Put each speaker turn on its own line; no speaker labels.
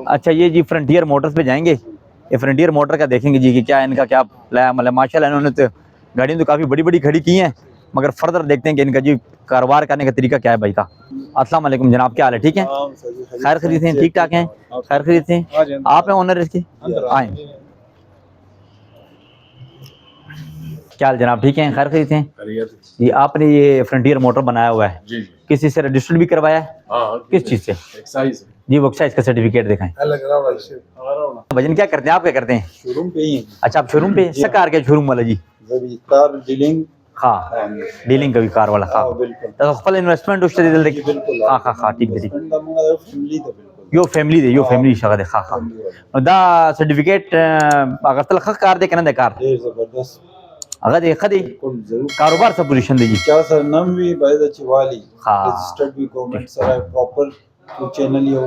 अच्छा ये जी frontier Motors पे जाएंगे, ये फ्रंटियर मोटर का देखेंगे जी कि क्या इनका क्या मतलब माशाल्लाह इन्होंने तो गाड़ियाँ तो काफ़ी बड़ी बड़ी खड़ी की हैं, मगर फर्दर देखते हैं कि इनका जी कारोबार करने का तरीका क्या है भाई का। अस्सलाम वालेकुम जनाब, क्या हाल है, ठीक है, खैर खरीद हैं, ठीक ठाक हैं, खैर खरीद हैं, आप हैं ओनर इसके, आए क्या हाल जनाब, ठीक है, खैर खरीद हैं जी। आपने ये फ्रंटियर मोटर बनाया हुआ है
जी
किस चीज़ से रजिस्टर्ड भी करवाया है?
हाँ,
किस चीज़ से
एक्साइज
जी? वो एक्साइज का सर्टिफिकेट दिखाएं। भजन क्या करते हैं, आप क्या करते हैं?
शोरूम पे ही है।
अच्छा आप शोरूम पे सब कार के शोरूम वाला जी?
जब कार डीलिंग
हाँ डीलिंग का भी कार वाला हाँ
बिल्कुल
तो फल इन्वेस्टमेंट उससे दिल देख
बिल्कुल
हाँ हाँ हाँ ठीक है ठीक
फैमिली था बिल्कुल
यो फैमिली शगत है हाँ हाँ दा सर्टिफिकेट अगर तल खा कार दे कना दे कार
जबरदस्त
अगर देखा दे
बिल्कुल जरूर
कारोबार सब पोजीशन दे जी
क्या सर नाम भी बायदा चिवाली
हाँ
रजिस्टर्ड भी गवर्नमेंट सारा प्रॉपर चैनल यो